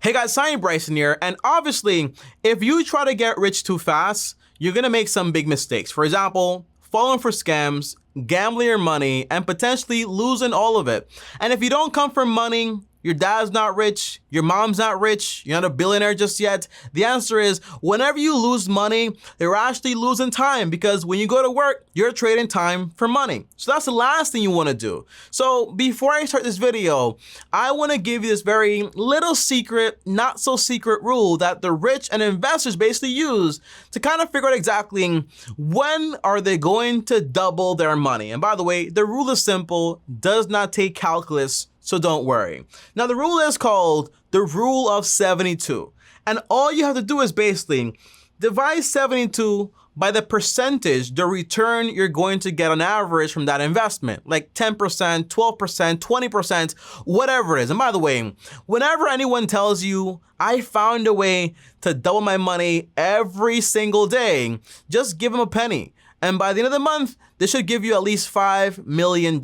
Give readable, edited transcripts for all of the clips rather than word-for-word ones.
Hey guys, TommyBryson here, and obviously, if you try to get rich too fast, you're gonna make some big mistakes. For example, falling for scams, gambling your money, and potentially losing all of it. And if you don't come from money, your dad's not rich, your mom's not rich, you're not a billionaire just yet. The answer is, whenever you lose money, you're actually losing time, because when you go to work, you're trading time for money. So that's the last thing you wanna do. So before I start this video, I wanna give you this very little secret, not so secret rule that the rich and investors basically use to kind of figure out exactly when are they going to double their money. And by the way, the rule is simple, does not take calculus, so don't worry. Now the rule is called the rule of 72. And all you have to do is basically divide 72 by the percentage, the return you're going to get on average from that investment, like 10%, 12%, 20%, whatever it is. And by the way, whenever anyone tells you, I found a way to double my money every single day, just give them a penny. And by the end of the month, they should give you at least $5 million.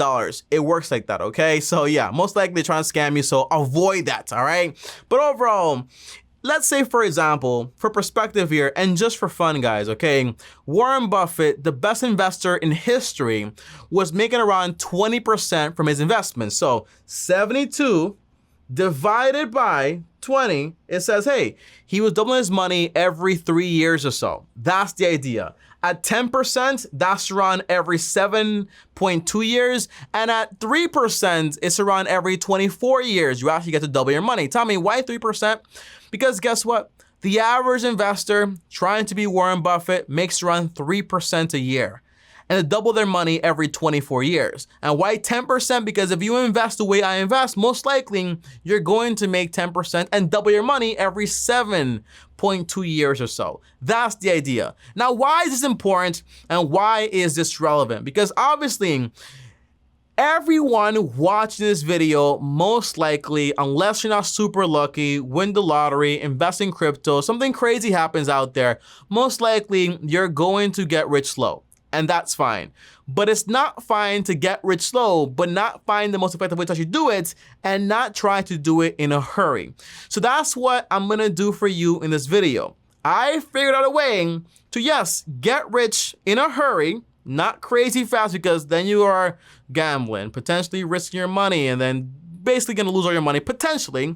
It works like that, okay? So yeah, most likely they're trying to scam you, so avoid that, all right? But overall, let's say, for example, for perspective here, and just for fun, guys, okay? Warren Buffett, the best investor in history, was making around 20% from his investments. So 72 divided by 20, it says, hey, he was doubling his money every 3 years or so. That's the idea. At 10%, that's around every 7.2 years. And at 3%, it's around every 24 years. You actually get to double your money. Tell me, why 3%? Because guess what? The average investor trying to be Warren Buffett makes around 3% a year, and to double their money every 24 years. And why 10%? Because if you invest the way I invest, most likely you're going to make 10% and double your money every 7.2 years or so. That's the idea. Now, why is this important and why is this relevant? Because obviously, everyone watching this video, most likely, unless you're not super lucky, win the lottery, invest in crypto, something crazy happens out there, most likely you're going to get rich slow. And that's fine. But it's not fine to get rich slow, but not find the most effective way to actually do it and not try to do it in a hurry. So that's what I'm gonna do for you in this video. I figured out a way to, yes, get rich in a hurry, not crazy fast, because then you are gambling, potentially risking your money, and then basically gonna lose all your money, potentially.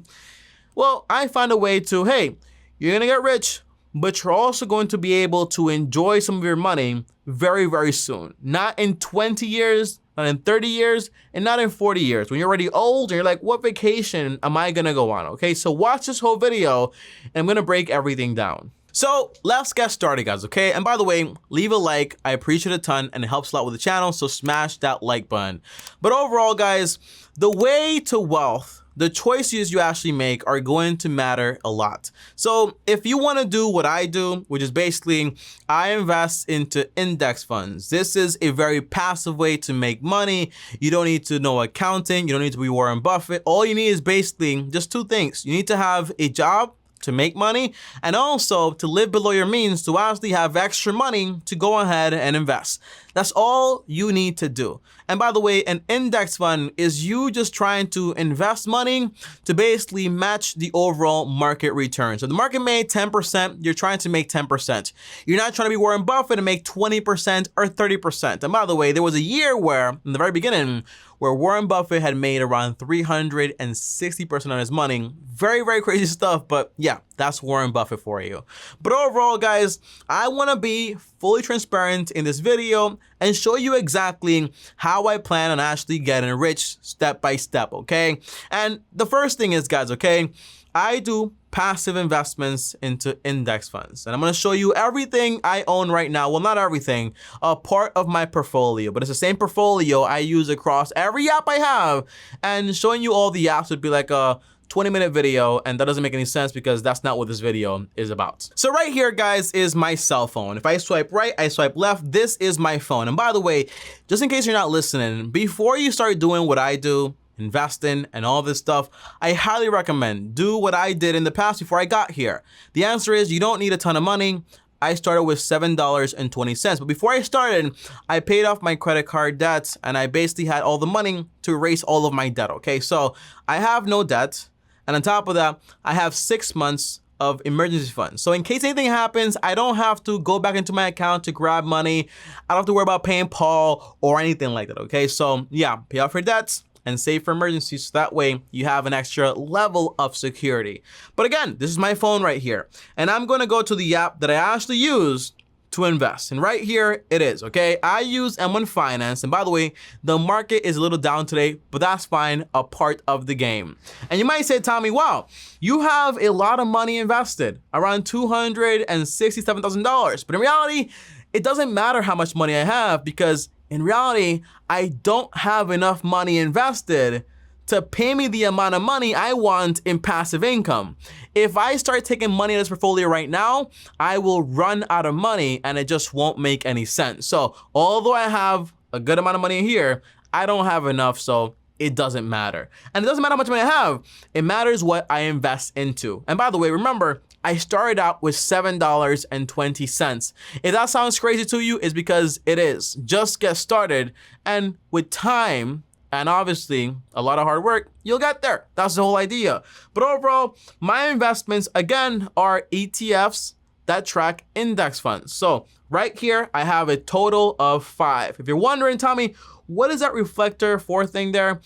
Well, I found a way to, hey, you're gonna get rich, but you're also going to be able to enjoy some of your money very, very soon. Not in 20 years, not in 30 years, and not in 40 years. When you're already old and you're like, what vacation am I gonna go on, okay? So watch this whole video, and I'm gonna break everything down. So let's get started, guys, okay? And by the way, leave a like. I appreciate it a ton, and it helps a lot with the channel, so smash that like button. But overall, guys, the way to wealth, the choices you actually make are going to matter a lot. So if you want to do what I do, which is basically I invest into index funds. This is a very passive way to make money. You don't need to know accounting. You don't need to be Warren Buffett. All you need is basically just two things. You need to have a job to make money, and also to live below your means to actually have extra money to go ahead and invest. That's all you need to do. And by the way, an index fund is you just trying to invest money to basically match the overall market return. So the market made 10%, you're trying to make 10%. You're not trying to be Warren Buffett and make 20% or 30%. And by the way, there was a year where, in the very beginning, where Warren Buffett had made around 360% on his money. Very, very crazy stuff, but yeah, that's Warren Buffett for you. But overall, guys, I wanna be fully transparent in this video and show you exactly how I plan on actually getting rich step by step, okay? And the first thing is, guys, okay, I do passive investments into index funds. And I'm gonna show you everything I own right now. Well, not everything, a part of my portfolio, but it's the same portfolio I use across every app I have. And showing you all the apps would be like a 20-minute video, and that doesn't make any sense because that's not what this video is about. So right here, guys, is my cell phone. If I swipe right, I swipe left, this is my phone. And by the way, just in case you're not listening, before you start doing what I do, investing and all this stuff, I highly recommend do what I did in the past before I got here. The answer is you don't need a ton of money. I started with $7.20. But before I started, I paid off my credit card debts, and I basically had all the money to erase all of my debt, okay? So I have no debt. And on top of that, I have 6 months of emergency funds. So in case anything happens, I don't have to go back into my account to grab money. I don't have to worry about paying Paul or anything like that, okay? So yeah, pay off your debts and save for emergencies, so that way you have an extra level of security. But again, this is my phone right here, and I'm gonna go to the app that I actually use to invest. And right here it is, okay? I use M1 Finance, and by the way, the market is a little down today, but that's fine, a part of the game. And you might say, Tommy, wow, you have a lot of money invested, around $267,000. But in reality, it doesn't matter how much money I have, because in reality, I don't have enough money invested to pay me the amount of money I want in passive income. If I start taking money in this portfolio right now, I will run out of money and it just won't make any sense. So although I have a good amount of money here, I don't have enough, so it doesn't matter. And it doesn't matter how much money I have, it matters what I invest into. And by the way, remember, I started out with $7.20. If that sounds crazy to you, it's because it is. Just get started, and with time, and obviously a lot of hard work, you'll get there. That's the whole idea. But overall, my investments, again, are ETFs that track index funds. So right here, I have a total of 5. If you're wondering, Tommy, what is that reflector 4 thing there?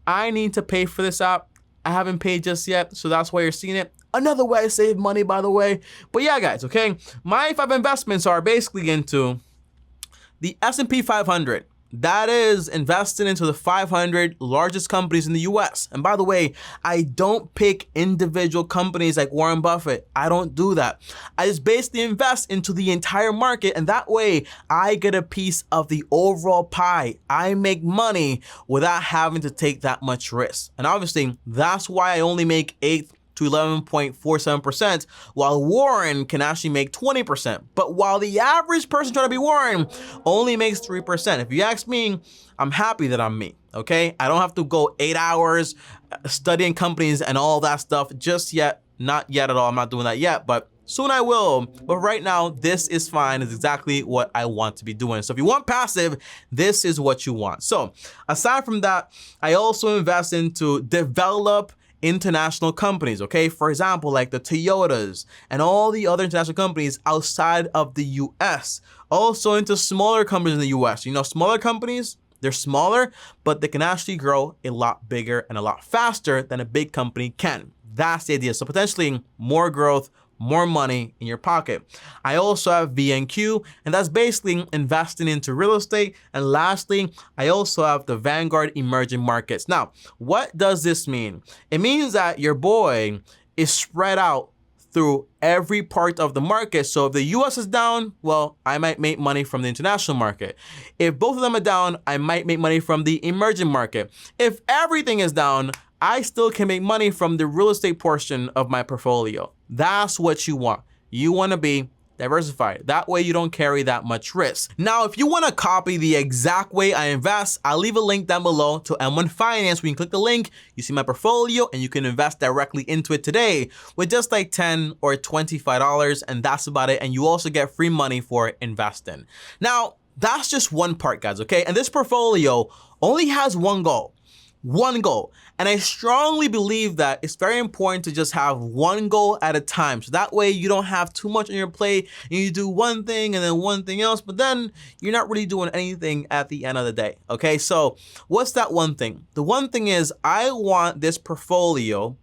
I need to pay for this app. I haven't paid just yet, so that's why you're seeing it. Another way I save money, by the way. But yeah, guys, okay? My 5 investments are basically into the S&P 500. That is invested into the 500 largest companies in the US. And by the way, I don't pick individual companies like Warren Buffett. I don't do that. I just basically invest into the entire market, and that way I get a piece of the overall pie. I make money without having to take that much risk. And obviously, that's why I only make 8 to 11.47%, while Warren can actually make 20%. But while the average person trying to be Warren only makes 3%, if you ask me, I'm happy that I'm me, okay? I don't have to go 8 hours studying companies and all that stuff just yet. Not yet at all. I'm not doing that yet, but soon I will. But right now, this is fine. It's exactly what I want to be doing. So if you want passive, this is what you want. So aside from that, I also invest into develop international companies, okay? For example, like the Toyotas and all the other international companies outside of the US. Also into smaller companies in the US. You know, smaller companies, they're smaller, but they can actually grow a lot bigger and a lot faster than a big company can. That's the idea. So potentially more growth, more money in your pocket. I also have VNQ, and that's basically investing into real estate. And lastly, I also have the Vanguard Emerging Markets. Now, what does this mean? It means that your boy is spread out through every part of the market. So if the US is down, well, I might make money from the international market. If both of them are down, I might make money from the emerging market. If everything is down, I still can make money from the real estate portion of my portfolio. That's what you want. You want to be diversified. That way you don't carry that much risk. Now, if you want to copy the exact way I invest, I'll leave a link down below to M1 Finance where you can click the link, you see my portfolio, and you can invest directly into it today with just like $10 or $25, and that's about it. And you also get free money for investing. Now, that's just one part, guys, okay? And this portfolio only has one goal. One goal. And I strongly believe that it's very important to just have one goal at a time. So that way you don't have too much on your plate and you do one thing and then one thing else, but then you're not really doing anything at the end of the day. Okay, so what's that one thing? The one thing is I want this portfolio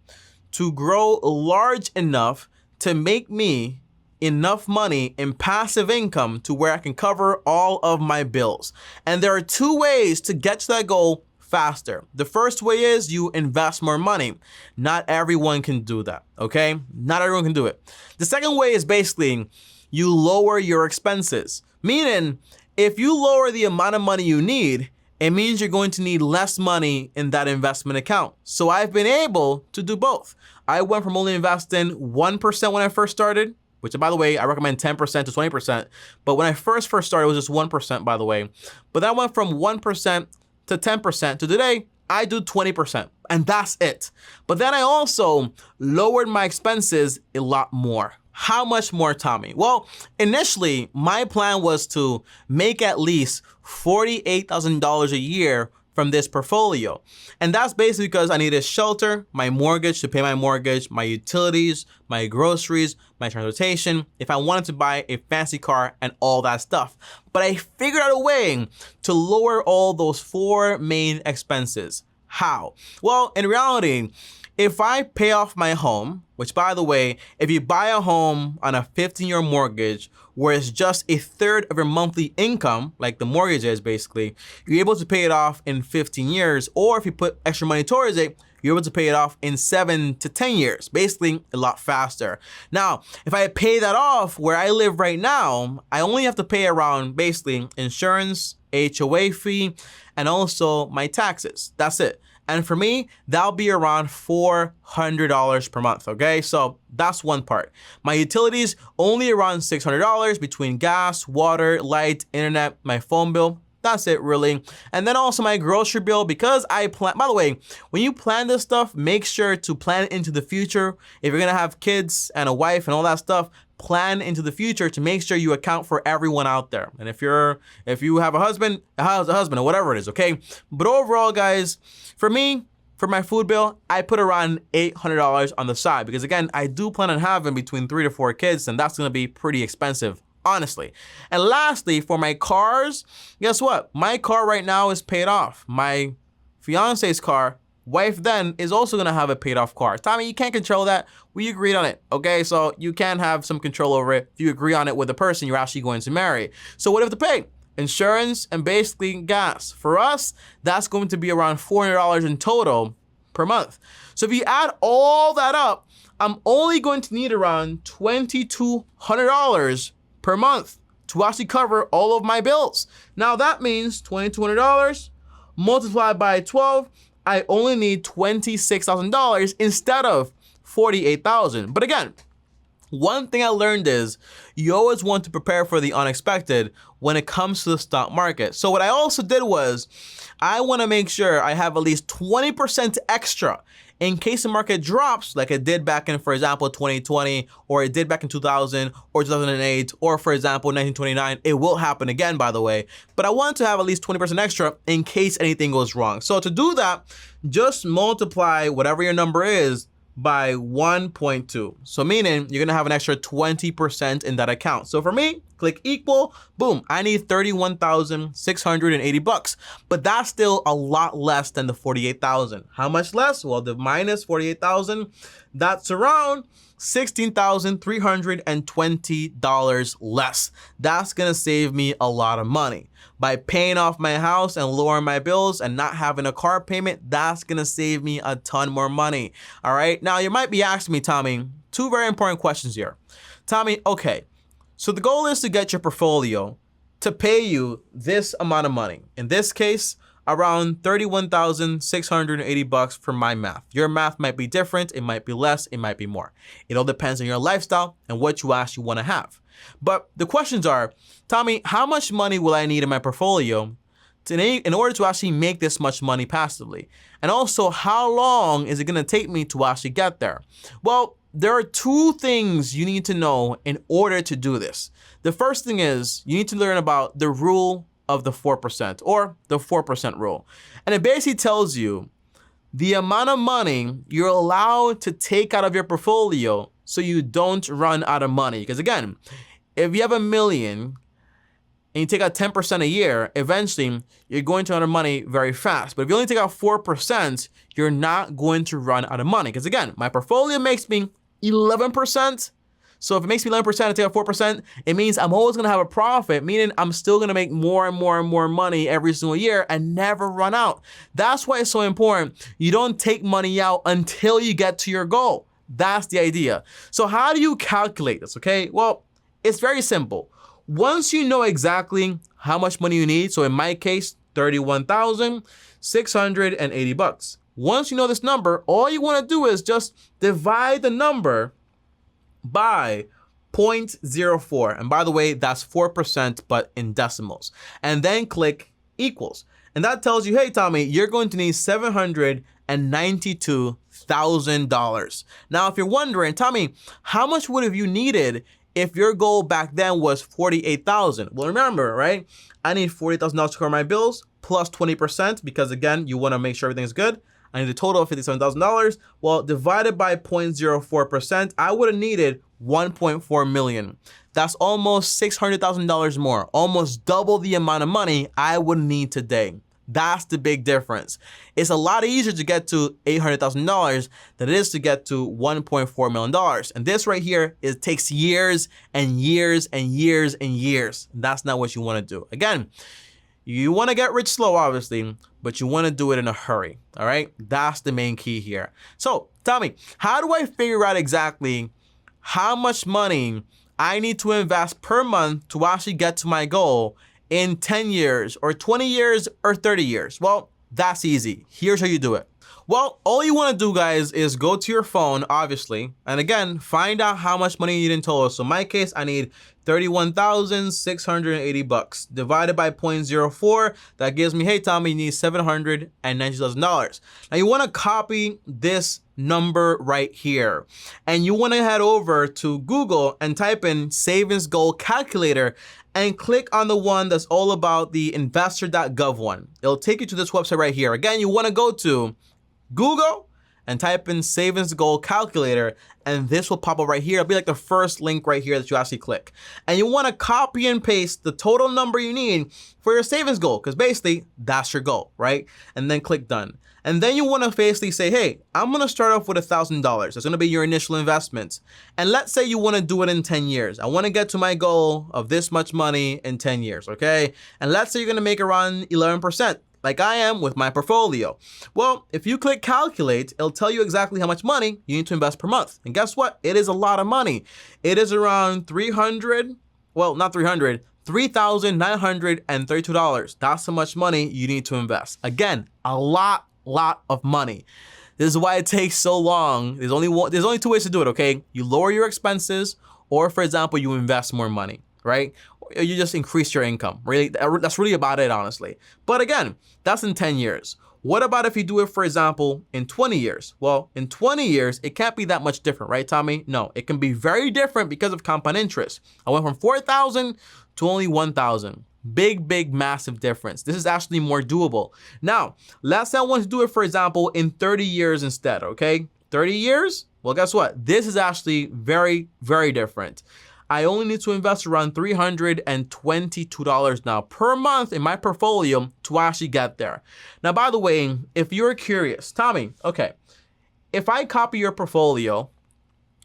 to grow large enough to make me enough money in passive income to where I can cover all of my bills. And there are 2 ways to get to that goal faster. The first way is you invest more money. Not everyone can do that, okay? Not everyone can do it. The second way is basically you lower your expenses. Meaning, if you lower the amount of money you need, it means you're going to need less money in that investment account. So I've been able to do both. I went from only investing 1% when I first started, which by the way, I recommend 10% to 20%. But when I first started, it was just 1%, by the way. But that went from 1% to 10% to today, I do 20%, and that's it. But then I also lowered my expenses a lot more. How much more, Tommy? Well, initially, my plan was to make at least $48,000 a year from this portfolio. And that's basically because I need a shelter, my mortgage to pay my mortgage, my utilities, my groceries, my transportation, if I wanted to buy a fancy car and all that stuff. But I figured out a way to lower all those four main expenses. How? Well, in reality, if I pay off my home, which by the way, if you buy a home on a 15-year mortgage where it's just a third of your monthly income, like the mortgage is basically, you're able to pay it off in 15 years. Or if you put extra money towards it, you're able to pay it off in 7 to 10 years, basically a lot faster. Now, if I pay that off where I live right now, I only have to pay around basically insurance, HOA fee, and also my taxes. That's it. And for me, that'll be around $400 per month, okay? So that's one part. My utilities, only around $600 between gas, water, light, internet, my phone bill. That's it, really. And then also my grocery bill, because I plan, by the way, when you plan this stuff, make sure to plan into the future. If you're gonna have kids and a wife and all that stuff, plan into the future to make sure you account for everyone out there. And if you have a husband or whatever it is, okay? But overall, guys, for me, for my food bill, I put around $800 on the side because again, I do plan on having between 3 to 4 kids, and that's gonna be pretty expensive, honestly. And lastly, for my cars, guess what? My car right now is paid off. My fiance's car, wife then, is also gonna have a paid off car. Tommy, you can't control that. We agreed on it, okay? So you can have some control over it if you agree on it with the person you're actually going to marry. So what do you have to pay? Insurance and basically gas. For us, that's going to be around $400 in total per month. So if you add all that up, I'm only going to need around $2,200 per month to actually cover all of my bills. Now that means $2,200 multiplied by 12, I only need $26,000 instead of $48,000. But again, one thing I learned is you always want to prepare for the unexpected when it comes to the stock market. So what I also did was I want to make sure I have at least 20% extra in case the market drops like it did back in, for example, 2020, or it did back in 2000 or 2008, or for example, 1929. It will happen again, by the way. But I want to have at least 20% extra in case anything goes wrong. So to do that, just multiply whatever your number is by 1.2. So meaning you're gonna have an extra 20% in that account. So for me, click equal, boom, I need $31,680. But that's still a lot less than the 48,000. How much less? Well, the minus 48,000, that's around $16,320 less. That's gonna save me a lot of money. By paying off my house and lowering my bills and not having a car payment, that's gonna save me a ton more money. All right, now you might be asking me, Tommy, two very important questions here. Tommy, okay, so the goal is to get your portfolio to pay you this amount of money. In this case, around $31,680 for my math. Your math might be different, it might be less, it might be more. It all depends on your lifestyle and what you actually wanna have. But the questions are, Tommy, how much money will I need in my portfolio in order to actually make this much money passively? And also, how long is it gonna take me to actually get there? Well, there are two things you need to know in order to do this. The first thing is you need to learn about the rule of the 4% or the 4% rule. And it basically tells you the amount of money you're allowed to take out of your portfolio so you don't run out of money. Because again, if you have $1 million and you take out 10% a year, eventually you're going to run out of money very fast. But if you only take out 4%, you're not going to run out of money. Because again, my portfolio makes me 11%. So if it makes me 11% and take out 4%, it means I'm always gonna have a profit, meaning I'm still gonna make more and more and more money every single year and never run out. That's why it's so important. You don't take money out until you get to your goal. That's the idea. So how do you calculate this, okay? Well, it's very simple. Once you know exactly how much money you need, so in my case, $31,680. Once you know this number, all you wanna do is just divide the number by 0.04. And by the way, that's 4%, but in decimals. And then click equals. And that tells you, hey, Tommy, you're going to need $792,000. Now, if you're wondering, Tommy, how much would have you needed if your goal back then was $48,000? Well, remember, right? I need $48,000 to cover my bills, plus 20%, because again, you want to make sure everything's good. I need a total of $57,000. Well, divided by 0.04%, I would have needed 1.4 million. That's almost $600,000 more, almost double the amount of money I would need today. That's the big difference. It's a lot easier to get to $800,000 than it is to get to $1.4 million. And this right here, it takes years and years and years and years. That's not what you want to do. Again, you want to get rich slow, obviously, but you want to do it in a hurry. All right. That's the main key here. So tell me, how do I figure out exactly how much money I need to invest per month to actually get to my goal in 10 years or 20 years or 30 years? Well, that's easy. Here's how you do it. Well, all you want to do, guys, is go to your phone, obviously, and again, find out how much money you need in total. So in my case, I need $31,680 divided by 0.04. That gives me, hey, Tommy, you need $790,000. Now you want to copy this number right here, and you want to head over to Google and type in savings goal calculator and click on the one that's all about the investor.gov one. It'll take you to this website right here. Again, you want to go to Google and type in savings goal calculator, and this will pop up right here. It'll be like the first link right here that you actually click. And you want to copy and paste the total number you need for your savings goal, because basically that's your goal, right? And then click done. And then you want to basically say, hey, I'm going to start off with $1,000. That's going to be your initial investment. And let's say you want to do it in 10 years. I want to get to my goal of this much money in 10 years, okay? And let's say you're going to make around 11%. Like I am with my portfolio. Well, if you click calculate, it'll tell you exactly how much money you need to invest per month. And guess what? It is a lot of money. It is around $3,932. That's how much money you need to invest. Again, a lot of money. This is why it takes so long. There's only two ways to do it, okay? You lower your expenses, or for example, you invest more money, right? You just increase your income. Really, that's really about it, honestly. But again, that's in 10 years. What about if you do it, for example, in 20 years? Well, in 20 years, it can't be that much different, right, Tommy? No, it can be very different because of compound interest. I went from 4,000 to only 1,000. Big, massive difference. This is actually more doable. Now, let's say I want to do it, for example, in 30 years instead, okay? 30 years? Well, guess what? This is actually very different. I only need to invest around $322 now per month in my portfolio to actually get there. Now, by the way, if you're curious, Tommy, okay, if I copy your portfolio,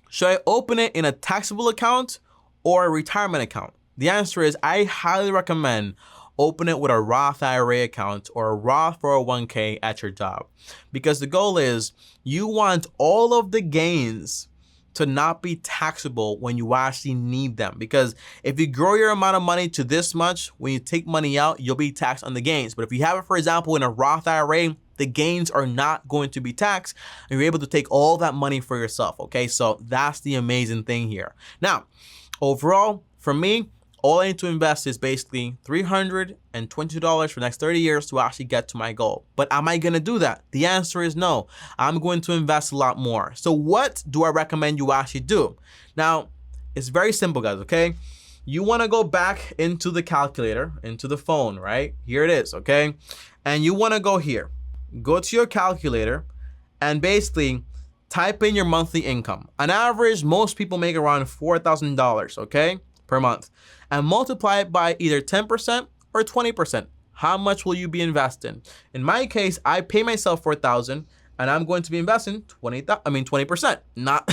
should I open it in a taxable account or a retirement account? The answer is I highly recommend open it with a Roth IRA account or a Roth 401k at your job, because the goal is you want all of the gains to not be taxable when you actually need them. Because if you grow your amount of money to this much, when you take money out, you'll be taxed on the gains. But if you have it, for example, in a Roth IRA, the gains are not going to be taxed, and you're able to take all that money for yourself, okay? So that's the amazing thing here. Now, overall, for me, all I need to invest is basically $322 for the next 30 years to actually get to my goal. But am I going to do that? The answer is no. I'm going to invest a lot more. So what do I recommend you actually do? Now, it's very simple, guys, okay? You want to go back into the calculator, into the phone, right? Here it is, okay? And you want to go here. Go to your calculator and basically type in your monthly income. On average, most people make around $4,000, okay, per month. And multiply it by either 10% or 20%. How much will you be investing? In my case, I pay myself $4,000 and I'm going to be investing 20%, not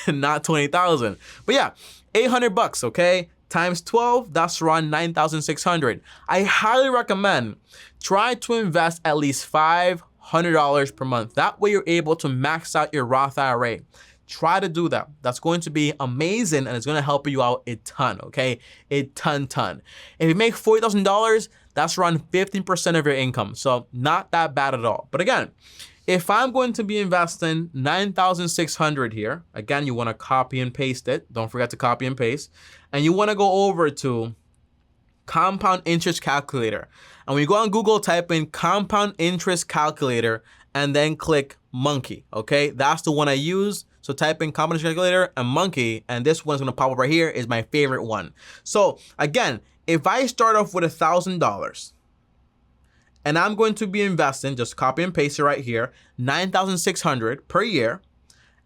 not 20,000. But yeah, $800, okay? Times 12, that's around 9,600. I highly recommend try to invest at least $500 per month. That way you're able to max out your Roth IRA. Try to do that. That's going to be amazing, and it's going to help you out a ton, okay? A ton. If you make $40,000, that's around 15% of your income. So not that bad at all. But again, if I'm going to be investing 9,600 here, again, you want to copy and paste it. Don't forget to copy and paste. And you want to go over to compound interest calculator. And when you go on Google, type in compound interest calculator and then click monkey, okay? That's the one I use. So type in compound interest calculator and monkey, and this one's gonna pop up right here, is my favorite one. So again, if I start off with $1,000 and I'm going to be investing, just copy and paste it right here, $9,600 per year.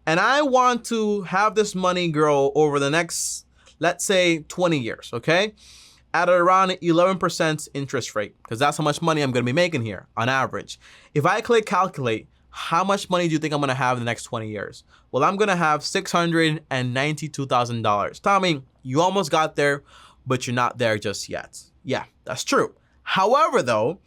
And I want to have this money grow over the next, let's say 20 years, okay? At around 11% interest rate, because that's how much money I'm gonna be making here on average. If I click calculate, how much money do you think I'm gonna have in the next 20 years? Well, I'm gonna have $692,000. Tommy, you almost got there, but you're not there just yet. Yeah, that's true. However, though,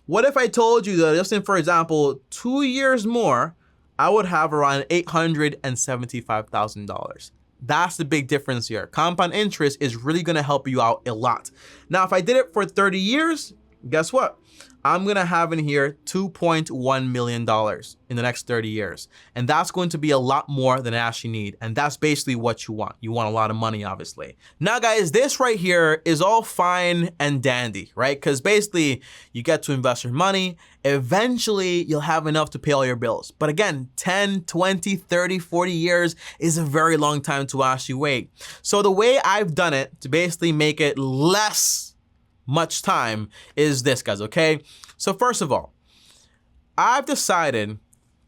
what if I told you that just in, for example, 2 years more, I would have around $875,000. That's the big difference here. Compound interest is really gonna help you out a lot. Now, if I did it for 30 years, guess what? I'm gonna have in here $2.1 million in the next 30 years. And that's going to be a lot more than I actually need. And that's basically what you want. You want a lot of money, obviously. Now, guys, this right here is all fine and dandy, right? Because basically you get to invest your money. Eventually you'll have enough to pay all your bills. But again, 10, 20, 30, 40 years is a very long time to actually wait. So the way I've done it to basically make it much time is this, guys, okay? So first of all, I've decided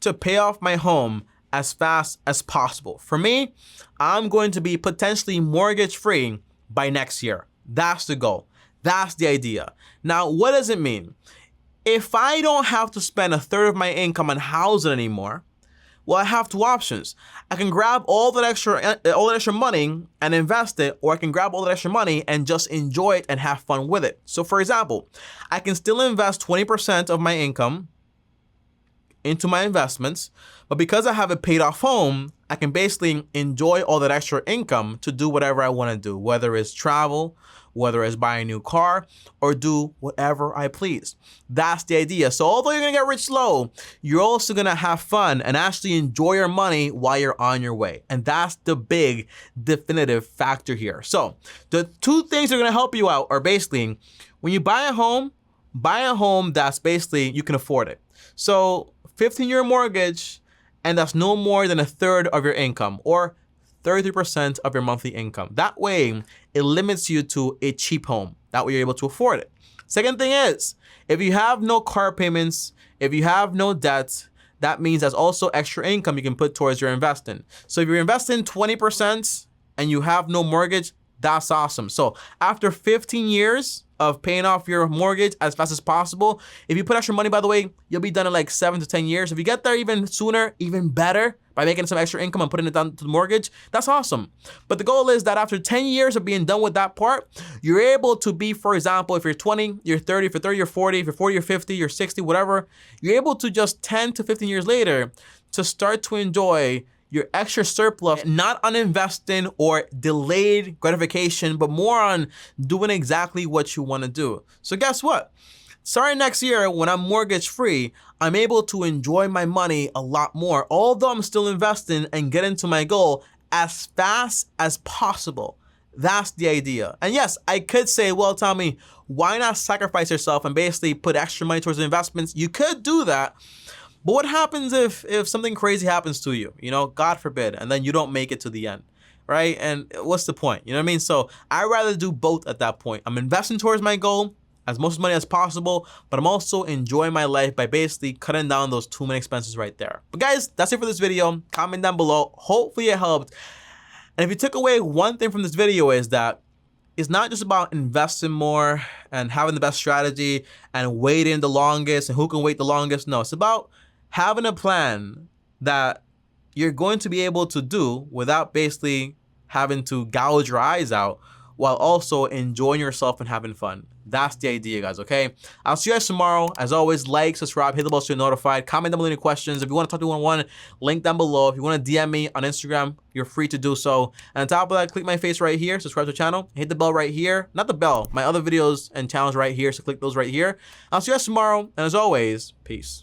to pay off my home as fast as possible. For me, I'm going to be potentially mortgage free by next year. That's the goal. That's the idea. Now, what does it mean? If I don't have to spend a third of my income on housing anymore, well, I have two options. I can grab all that extra money and invest it, or I can grab all that extra money and just enjoy it and have fun with it. So for example, I can still invest 20% of my income into my investments, but because I have a paid off home, I can basically enjoy all that extra income to do whatever I want to do, whether it's travel, whether it's buy a new car, or do whatever I please. That's the idea. So although you're gonna get rich slow, you're also gonna have fun and actually enjoy your money while you're on your way. And that's the big definitive factor here. So the two things that are gonna help you out are basically, when you buy a home that's basically, you can afford it. So 15-year mortgage, and that's no more than a third of your income, or 33% of your monthly income. That way, it limits you to a cheap home. That way you're able to afford it. Second thing is, if you have no car payments, if you have no debt, that means there's also extra income you can put towards your investing. So if you're investing 20% and you have no mortgage, that's awesome. So after 15 years of paying off your mortgage as fast as possible, if you put extra money, by the way, you'll be done in like 7 to 10 years. If you get there even sooner, even better, by making some extra income and putting it down to the mortgage, that's awesome. But the goal is that after 10 years of being done with that part, you're able to be, for example, if you're 20, you're 30, if you're 30, you're 40, if you're 40, you're 50, you're 60, whatever, you're able to just 10 to 15 years later to start to enjoy your extra surplus, not on investing or delayed gratification, but more on doing exactly what you want to do. So guess what? Starting next year, when I'm mortgage free, I'm able to enjoy my money a lot more, although I'm still investing and getting to my goal as fast as possible. That's the idea. And yes, I could say, well, Tommy, why not sacrifice yourself and basically put extra money towards investments? You could do that. But what happens if something crazy happens to you, God forbid, and then you don't make it to the end, right? And what's the point? You know what I mean? So I'd rather do both at that point. I'm investing towards my goal as much money as possible, but I'm also enjoying my life by basically cutting down those too many expenses right there. But guys, that's it for this video. Comment down below. Hopefully it helped. And if you took away one thing from this video is that it's not just about investing more and having the best strategy and waiting the longest and who can wait the longest. No, it's about having a plan that you're going to be able to do without basically having to gouge your eyes out, while also enjoying yourself and having fun. That's the idea, guys, okay? I'll see you guys tomorrow. As always, like, subscribe, hit the bell so you're notified. Comment down below any questions. If you want to talk to me one-on-one, link down below. If you want to DM me on Instagram, you're free to do so. And on top of that, click my face right here, subscribe to the channel, hit the bell right here. Not the bell, my other videos and channels right here, so click those right here. I'll see you guys tomorrow, and as always, peace.